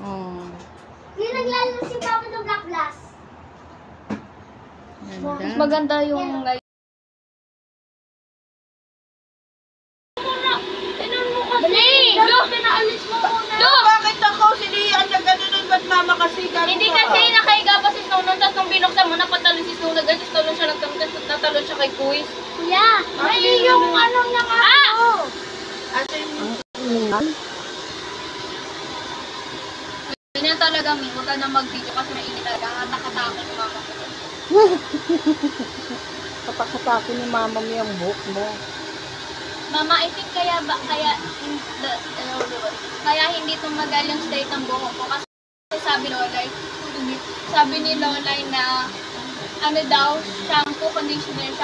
Oh. Yung naglalaro si Papa ng Gaplas. Mas maganda yung ngayon. Pinaalis mo muna. Bakit ako? Sinihan niya ganun. Ba't mama kasi ganun? Hindi kasi nakahiga pa si Snownon, tapos nung binuksan mo, napatalon si Snownon, ganun si Snownon siya natalon siya kay Kuis. Kuya, may yung ano niya nga. Asa yung... Ganyan talaga, Mi. Huwag ka na mag-video kasi mainit talaga. Nakatakot yung mama ko. Katakatake ni mama mo yung buhok mo. Mama, I think kaya hindi tumagal yung straight ng buhok ko. Kasi sabi ni Lolay na ano daw, shampoo, conditioner.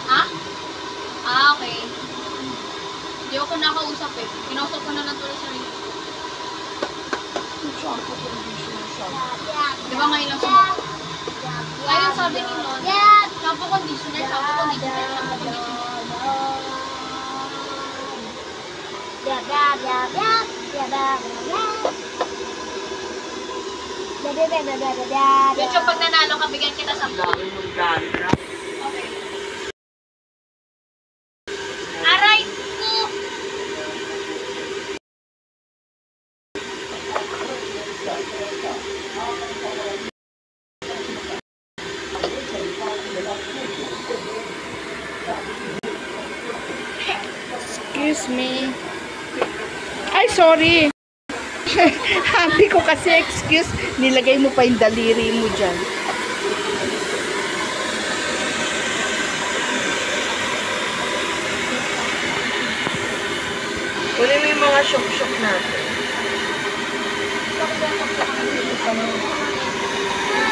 Ha? Okay. Hindi ako nakausap eh. Kinausap ko na lang tuloy sa rin. Di ba ngayon lang sumagot? Ayun sabi ni Lon, shampoo conditioner. Medyo pag nanalo ka, bigyan kita sa Dami mong dandruff. Okay. Aray ko! Excuse me. Ay, sorry. Happy ko kasi excuse. Nilagay mo pa yung daliri mo dyan. Kunin mo yung mga shock natin.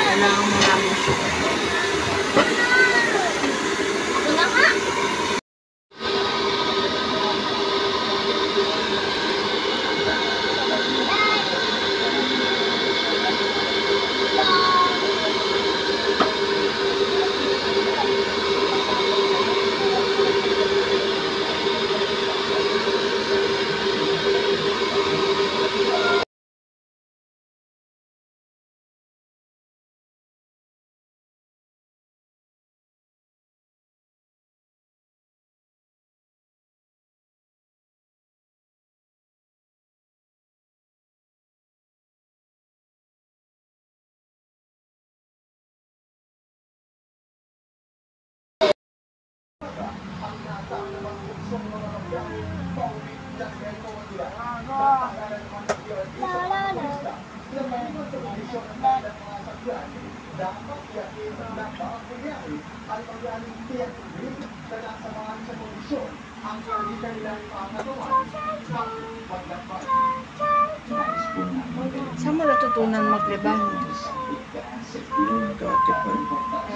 Kailangan mo namin shock. Ako na nga! Saan mo natutunan maglibang? Dati pa.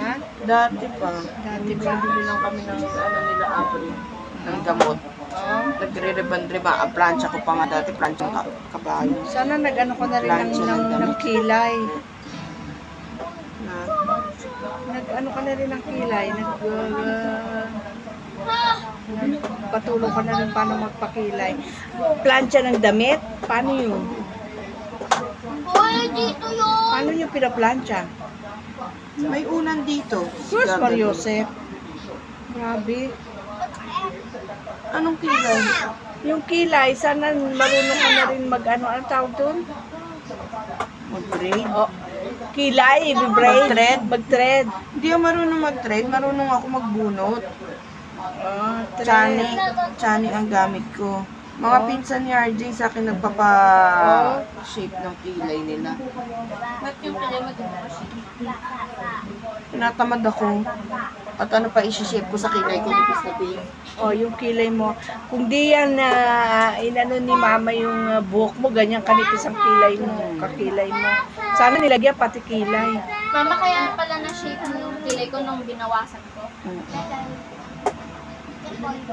Ha? Dati pa. Dati pa. Bili lang kami ng ano nila April. Ng gamot. Oo. Nagre-riban-riba. Ang plancha ko pa nga dati. Plancha ng kabayo. Sana nag-ano ko na rin ng kilay. Na, Nag-ano ka na rin ng kilay. Patulong ka na rin paano magpakilay. Plancha ng damit? Paano yun? Uy, dito yun. Paano yung pinaplancha? may unan dito. Sus, Mariosep. Grabe. Anong kilay? Yung kilay, sana marunong ka na rin mag-ano. Ano tawag doon? Mag-braid? Oh, kilay, i-braid. Mag-thread? Mag-thread. Hindi ako marunong mag-thread. Marunong ako magbunot. Thread. Chani ang gamit ko. Mga pinsan ni RJ sa akin nagpapa-shape ng kilay nila. Ba't yung pala mag-wash? Tinatamad ako. At ano pa isi-shape ko sa kilay ko, lipis na pink. Oh, yung kilay mo. Kung di yan inano ni mama yung buhok mo, ganyan kanipis ang kilay mo, kakilay mo. Sana nilagyan pati kilay. Mama, kaya pala na-shape yung kilay ko nung binawasan ko.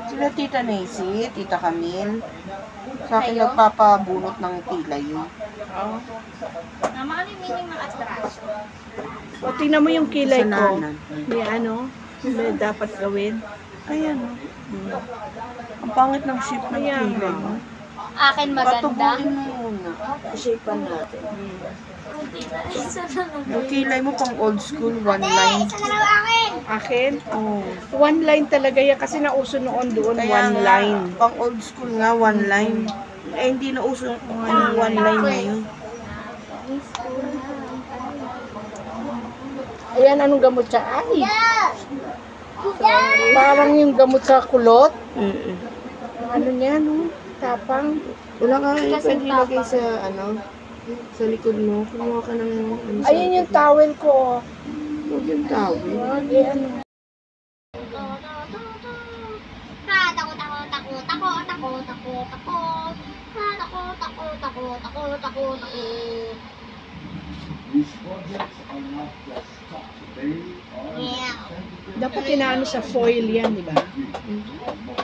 Sila Tita Nancy, Tita Camille. Sa akin nagpapabunot ng kilay yun. Oh. Mama, ano yung meaning ng astraso? O, tingnan mo yung kilay ko. Kasalanan. May ano, may dapat gawin. Ayan, oh. Ang pangit ng shape ng Ayan, kilay mo. Akin maganda. Patubuin mo muna. Shapean natin. Yung kilay mo pang old school, one line. Isa na lang akin. Akin? Oh. One line talaga yan kasi nauso noon doon, Kaya one nga, line. pang old school nga, one line. Eh, hindi na uso yung one line na yun. Ayan, anong gamot siya? Ay, Kuya! parang yung gamot sa kulot. Mm-mm. Ano niya, no? Tapang. Wala ka, pwede ilagay sa, ano, sa likod mo. Kumuha ka ng, ano, sa Ayun yung likod mo. towel ko. Oh. Huwag yung towel. Wag, eh, ano. Dapat inaano sa foil yan, di ba?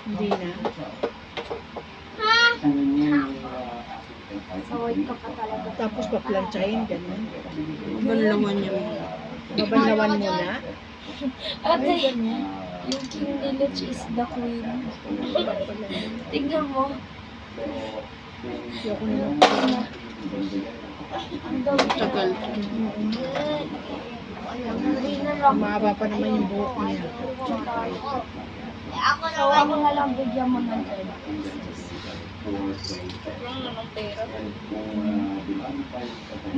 Hindi na. Tapos paplantsahin, ganun. Banlawan niya mo. Babanlawan muna. Ate, yung King Lelouch is the queen. Tingnan mo. Ayoko na lang. Ang dami. Tagal. Mahaba pa naman yung buhok niya. So, ako na lang bigyan mo ng 10.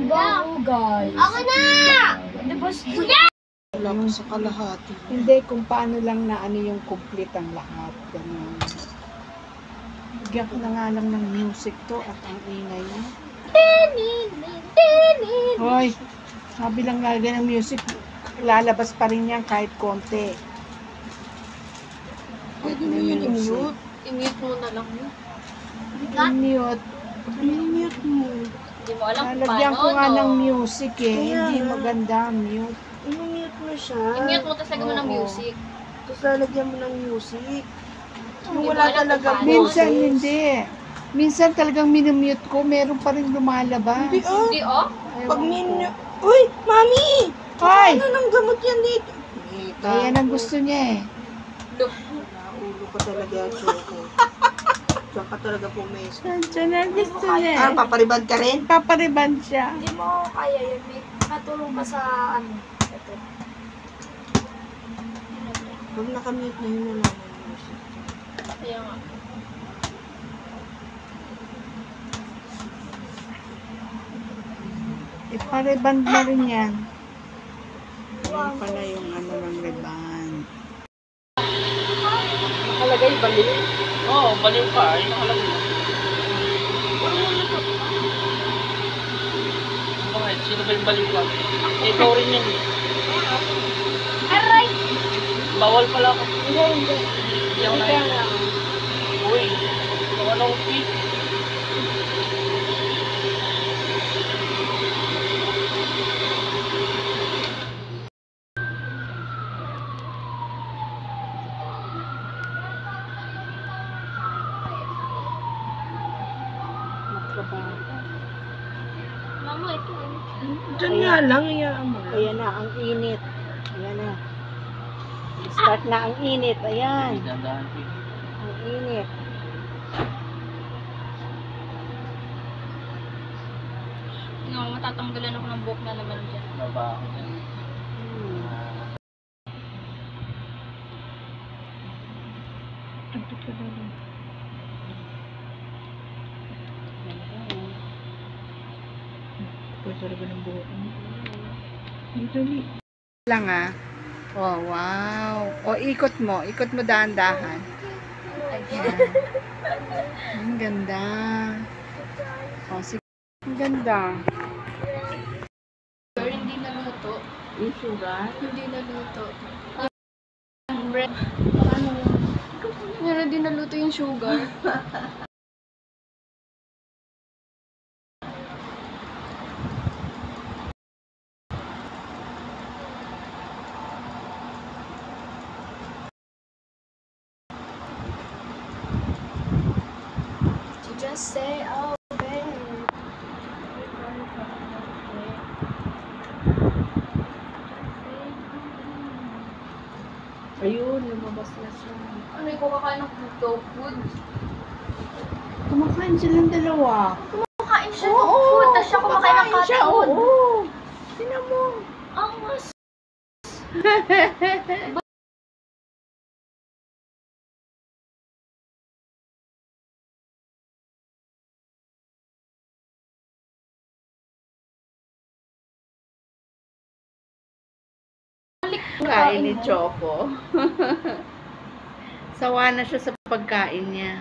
Bago, guys. Ako na! Diba, Wala ko sa kalahati. Hindi, kung paano lang na ano yung complete ang lahat. Ganun. Bigyan ko na nga lang ng music to at ang ingay niya. Hoy, sabi lang lagyan ng music, lalabas pa rin yan kahit konti. Pwede mo yun i-mute. I-mute mo na lang yun. Mute. I-mute mo. Hindi mo alam kung Lalagyan ko paano, nga no? ng music eh. Kaya Hindi nga. maganda mute. I-mute mo siya. I-mute mo, tapos lagyan mo ng Oo. music. Tapos lalagyan mo ng music. Yung Hindi wala mo alam talaga kung paano. Minsan boses. hindi. Minsan talagang minumute ko, meron pa rin lumalabas. Hindi, oh. Hindi, oh. Pag Uy, mami! Hoy! Ano nang gamot yan dito? Kaya ang gusto niya eh. Look. Ulo ka talaga, Choco. Diyan ka talaga pumesto. Nandiyan ang gusto Ah, niya. paparibad ka rin? Papariban siya. Hindi mo kaya yun. May katulong ka sa ano. Ito. Pag nakamute na yun, wala na yung music. Kaya nga. Ipariband na rin yan. Ayan pala yung ano ng riban. Nakalagay baliw. Oo, baliw ka. Ay, nakalagay. Bakit? Sino ba yung baliw ka? Ikaw rin yun. Aray! Bawal pala ako. Hindi. Hindi ako na. Uy, kung anong fit. Mama, ito. Diyan nga lang, hayaan mo. Ayan na, ang init. Ayan na. Start na ang init. Ayan. Dandahan ko. Ang init. Tingnan mo, matatanggalan ako ng buhok na naman dyan. Baba ako dyan. Pwede talaga ng buhok mo. Lang ah. Oh, wow. O, ikot mo. Ikot mo dahan-dahan. Ayan. Ang ganda. O, sige. Ang ganda. Pero hindi naluto. Yung sugar? Hindi naluto. Bread. Ano? Pero hindi naluto yung sugar. You just say, oh, babe. Ayun, lumabas na siya. Ano yung kakain ng dog food? Kumakain silang dalawa. Kumakain siya ng food, tapos siya kumakain ng cat siya, food. oo. Tingnan mo. Ang mas... Kain ni Choco. Sawa na siya sa pagkain niya.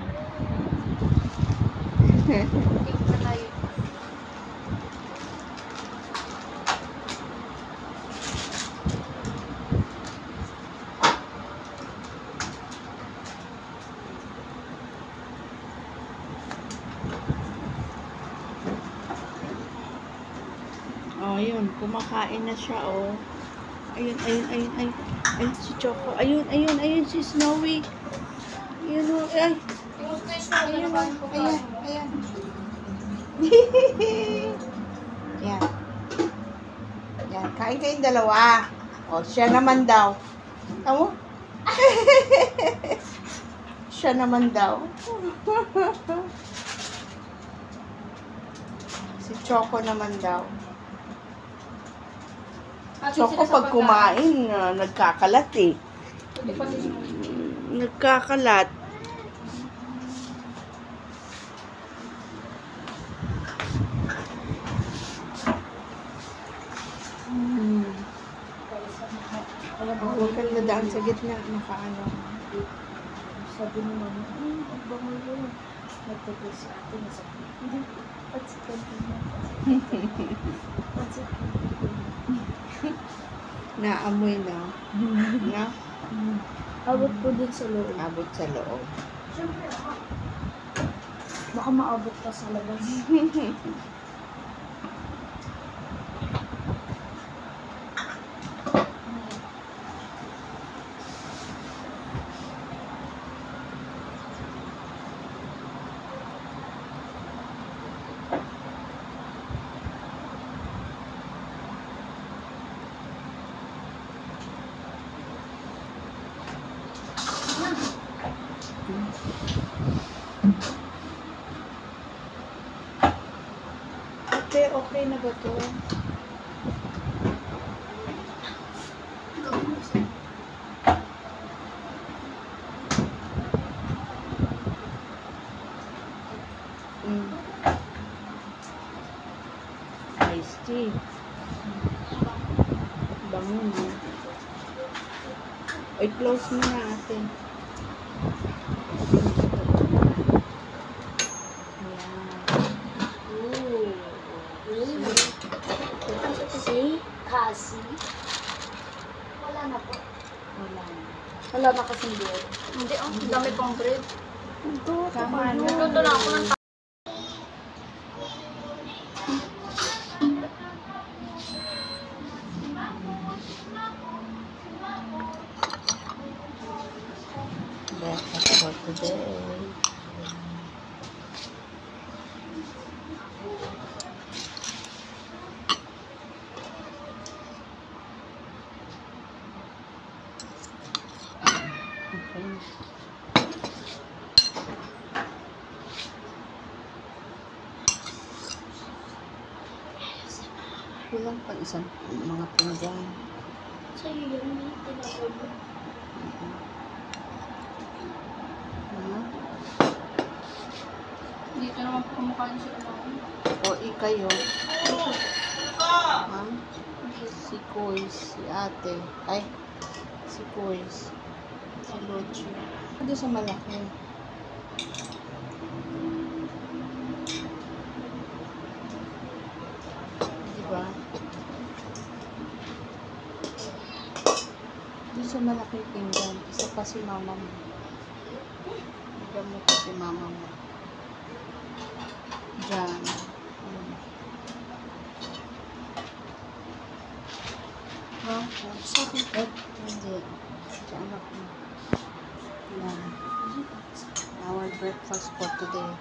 Oh, yun. Kumakain na siya, oh. Ayun, ayun, ayun, ayun. Ayun si Choco. Ayun, ayun, ayun si Snowy. Ayun, oh. Ay. Ayun, oh. Ayan, ayan. Yan. Yan. Kain kayong dalawa. O, siya naman daw. Tamo? Siya naman daw. Si Choco naman daw. Choco pag kumain, nagkakalat eh. Nagkakalat. Huwag kang nadaan sa gitna. Nakaano. Sabi ni mama, ang bango yun. Nagtagay si ate na sabi, hindi, pansit kantina. Pansit kantina. Naamoy na. Na? Abot po din sa loob. Abot sa loob. Siyempre, baka maabot pa sa labas. Ate, okay na ba to? Iced tea. Bango mo. Ay, close mo na ate. Si Cassie. Wala na po. Wala na. Wala na kasing bread. Hindi, ang dami pang bread. Tama na. Luto na ako ng Breakfast for today. Okay. Kulang pa isang mga pinggan. Sa'yo yun, may tinawag mo. dito naman po kumakain sila namin. O ikayo. Ha? Si Koy, si ate. Ay, si Koy. Si Luchi. Ano sa malaki? Diba? Ito sa malaki pinggan. Isa pa si mama mo. Bigyan mo pa si mama mo. Diyan. Ha? Sakit. Hindi. Diyan ako. Yan. Our breakfast for today.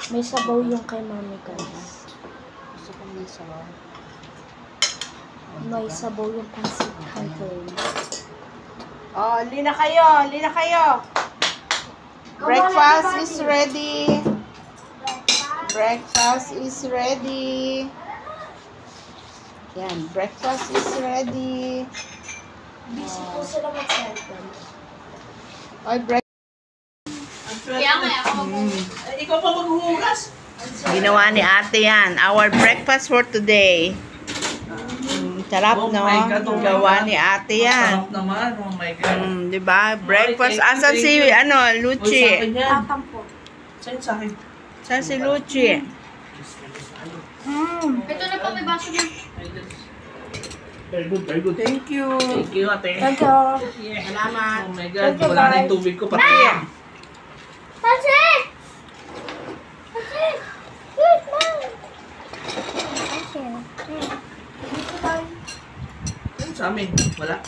May sabaw yung kay mami, guys. Gusto ko may sabaw. May sabaw yung pansit canton. Oh, lina kayo. Lina kayo. Breakfast is ready. Breakfast is ready. Yan, breakfast is ready. Busy po sila mag-cellphone. Oy, Kaya nga, ako Ikaw pa maghuhugas? Ginawa ni ate yan. Our breakfast for today. Sarap, Oh no? my God, oh my Gawa God. ni ate yan. Sarap naman. Oh my God. Diba? Breakfast. thank you, Asan thank si, you. ano, Uy, sa Luchi? akin yan. Tatang po. Saan sa akin? Saan si Luchi? Ito na pa, may baso na. Very good, very good. Thank you. Thank you, ate. Thank you. Salamat. Oh my God, Thank you, wala na guys. yung tubig ko. Pati. That's it. That's it. Good, Mom. Thank you. Sa amin, wala.